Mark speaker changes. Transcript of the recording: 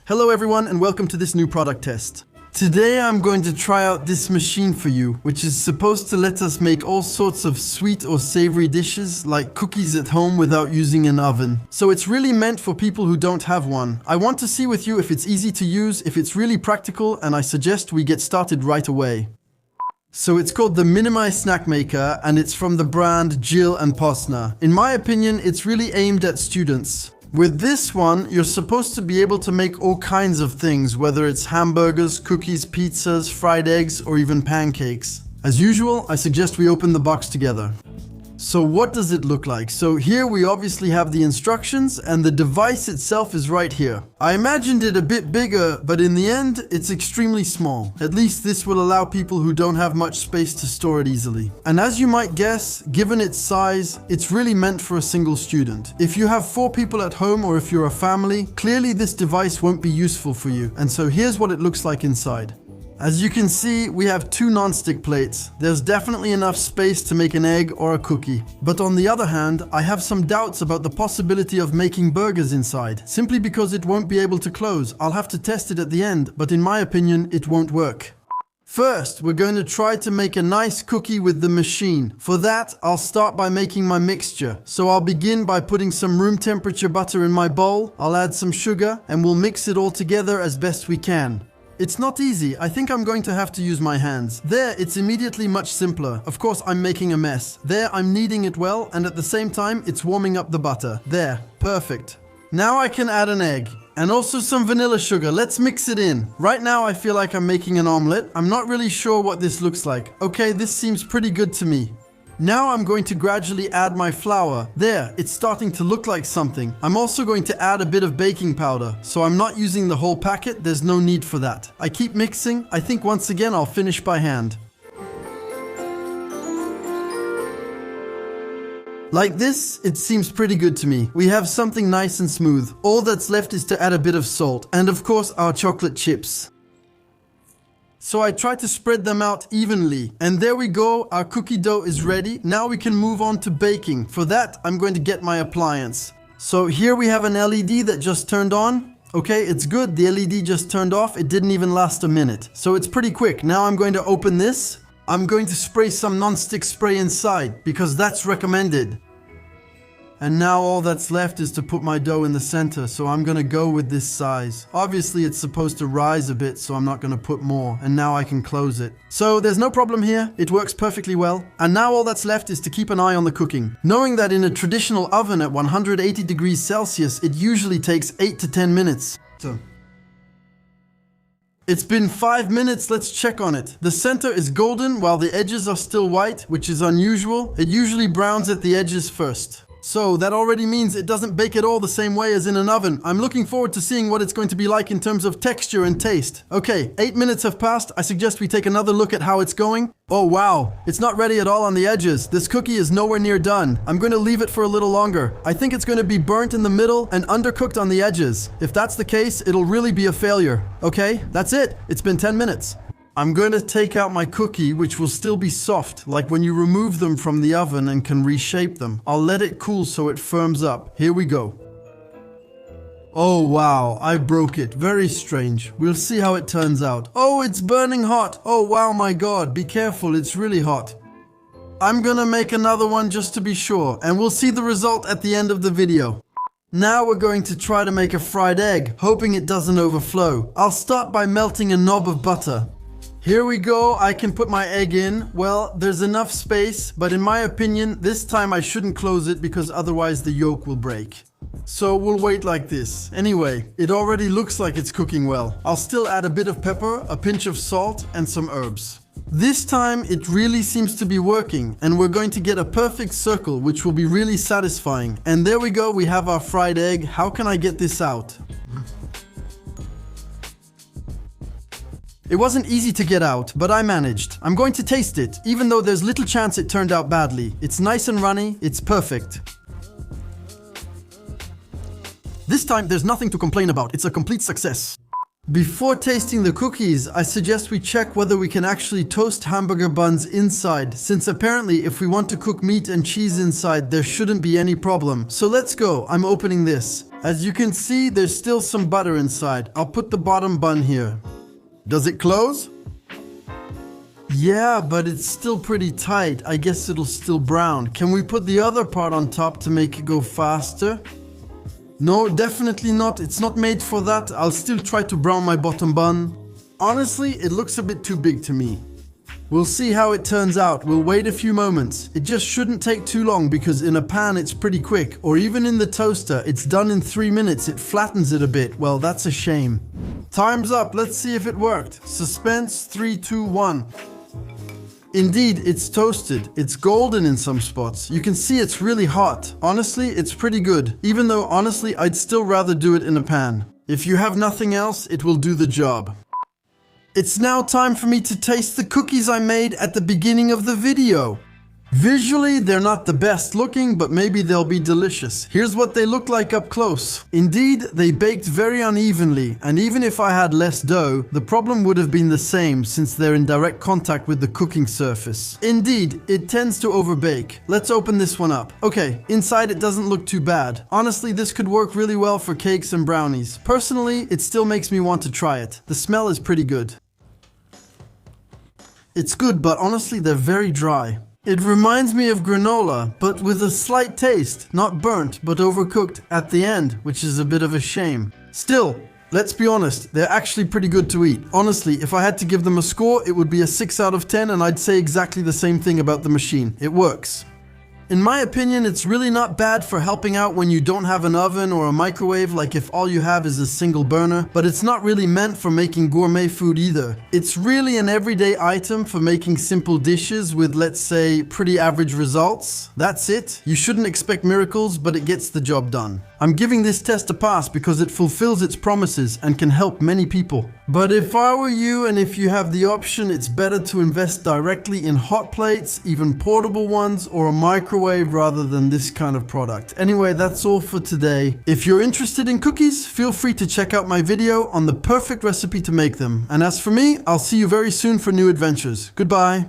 Speaker 1: Hello everyone and welcome to this new product test. Today I'm going to try out this machine for you, which is supposed to let us make all sorts of sweet or savory dishes like cookies at home without using an oven. So it's really meant for people who don't have one. I want to see with you if it's easy to use, if it's really practical, and I suggest we get started right away. So it's called the Minimize Snack Maker and it's from the brand Jill and Posner. In my opinion, it's really aimed at students. With this one, you're supposed to be able to make all kinds of things, whether it's hamburgers, cookies, pizzas, fried eggs, or even pancakes. As usual, I suggest we open the box together. So what does it look like? So here we obviously have the instructions and the device itself is right here. I imagined it a bit bigger, but in the end, it's extremely small. At least this will allow people who don't have much space to store it easily. And as you might guess, given its size, it's really meant for a single student. If you have 4 people at home or if you're a family, clearly this device won't be useful for you. And so here's what it looks like inside. As you can see, we have 2 non-stick plates. There's definitely enough space to make an egg or a cookie. But on the other hand, I have some doubts about the possibility of making burgers inside, simply because it won't be able to close. I'll have to test it at the end, but in my opinion, it won't work. First, we're going to try to make a nice cookie with the machine. For that, I'll start by making my mixture. So I'll begin by putting some room temperature butter in my bowl. I'll add some sugar, and we'll mix it all together as best we can. It's not easy. I think I'm going to have to use my hands. There, it's immediately much simpler. Of course, I'm making a mess. There, I'm kneading it well, and at the same time, it's warming up the butter. There, perfect. Now I can add an egg. And also some vanilla sugar. Let's mix it in. Right now, I feel like I'm making an omelette. I'm not really sure what this looks like. Okay, this seems pretty good to me. Now I'm going to gradually add my flour. There, it's starting to look like something. I'm also going to add a bit of baking powder. So I'm not using the whole packet, there's no need for that. I keep mixing. I think once again I'll finish by hand. Like this, it seems pretty good to me. We have something nice and smooth. All that's left is to add a bit of salt. And of course our chocolate chips. So I try to spread them out evenly. And there we go, our cookie dough is ready. Now we can move on to baking. For that, I'm going to get my appliance. So here we have an LED that just turned on. Okay, it's good, the LED just turned off. It didn't even last a minute. So it's pretty quick. Now I'm going to open this. I'm going to spray some non-stick spray inside because that's recommended. And now all that's left is to put my dough in the center, so I'm gonna go with this size. Obviously it's supposed to rise a bit, so I'm not gonna put more, and now I can close it. So there's no problem here, it works perfectly well. And now all that's left is to keep an eye on the cooking. Knowing that in a traditional oven at 180 degrees Celsius, it usually takes 8 to 10 minutes. So it's been 5 minutes, let's check on it. The center is golden while the edges are still white, which is unusual. It usually browns at the edges first. So that already means it doesn't bake at all the same way as in an oven. I'm looking forward to seeing what it's going to be like in terms of texture and taste. Okay, 8 minutes have passed. I suggest we take another look at how it's going. Oh wow, it's not ready at all on the edges. This cookie is nowhere near done. I'm going to leave it for a little longer. I think it's going to be burnt in the middle and undercooked on the edges. If that's the case, it'll really be a failure. Okay, that's it. It's been 10 minutes. I'm going to take out my cookie, which will still be soft, like when you remove them from the oven and can reshape them. I'll let it cool so it firms up. Here we go. Oh wow, I broke it. Very strange. We'll see how it turns out. Oh, it's burning hot. Oh wow, my god. Be careful, it's really hot. I'm gonna make another one just to be sure, and we'll see the result at the end of the video. Now we're going to try to make a fried egg, hoping it doesn't overflow. I'll start by melting a knob of butter. Here we go, I can put my egg in. Well, there's enough space, but in my opinion, this time I shouldn't close it because otherwise the yolk will break. So we'll wait like this. Anyway, it already looks like it's cooking well. I'll still add a bit of pepper, a pinch of salt, and some herbs. This time it really seems to be working, and we're going to get a perfect circle, which will be really satisfying. And there we go, we have our fried egg. How can I get this out? It wasn't easy to get out, but I managed. I'm going to taste it, even though there's little chance it turned out badly. It's nice and runny, it's perfect. This time, there's nothing to complain about. It's a complete success. Before tasting the cookies, I suggest we check whether we can actually toast hamburger buns inside, since apparently if we want to cook meat and cheese inside, there shouldn't be any problem. So let's go, I'm opening this. As you can see, there's still some butter inside. I'll put the bottom bun here. Does it close? Yeah, but it's still pretty tight. I guess it'll still brown. Can we put the other part on top to make it go faster? No, definitely not. It's not made for that. I'll still try to brown my bottom bun. Honestly, it looks a bit too big to me. We'll see how it turns out. We'll wait a few moments. It just shouldn't take too long because in a pan it's pretty quick, or even in the toaster, it's done in 3 minutes. It flattens it a bit. Well, that's a shame. Time's up. Let's see if it worked. Suspense, 3, 2, 1. Indeed, it's toasted. It's golden in some spots. You can see it's really hot. Honestly, it's pretty good. Even though, honestly, I'd still rather do it in a pan. If you have nothing else, it will do the job. It's now time for me to taste the cookies I made at the beginning of the video. Visually, they're not the best looking, but maybe they'll be delicious. Here's what they look like up close. Indeed, they baked very unevenly, and even if I had less dough, the problem would have been the same since they're in direct contact with the cooking surface. Indeed, it tends to overbake. Let's open this one up. Okay, inside it doesn't look too bad. Honestly, this could work really well for cakes and brownies. Personally, it still makes me want to try it. The smell is pretty good. It's good, but honestly, they're very dry. It reminds me of granola, but with a slight taste, not burnt, but overcooked at the end, which is a bit of a shame. Still, let's be honest, they're actually pretty good to eat. Honestly, if I had to give them a score, it would be a 6 out of 10, and I'd say exactly the same thing about the machine. It works. In my opinion, it's really not bad for helping out when you don't have an oven or a microwave, like if all you have is a single burner, but it's not really meant for making gourmet food either. It's really an everyday item for making simple dishes with, let's say, pretty average results. That's it. You shouldn't expect miracles, but it gets the job done. I'm giving this test a pass because it fulfills its promises and can help many people. But if I were you, and if you have the option, it's better to invest directly in hot plates, even portable ones, or a microwave rather than this kind of product. Anyway, that's all for today. If you're interested in cookies, feel free to check out my video on the perfect recipe to make them. And as for me, I'll see you very soon for new adventures. Goodbye.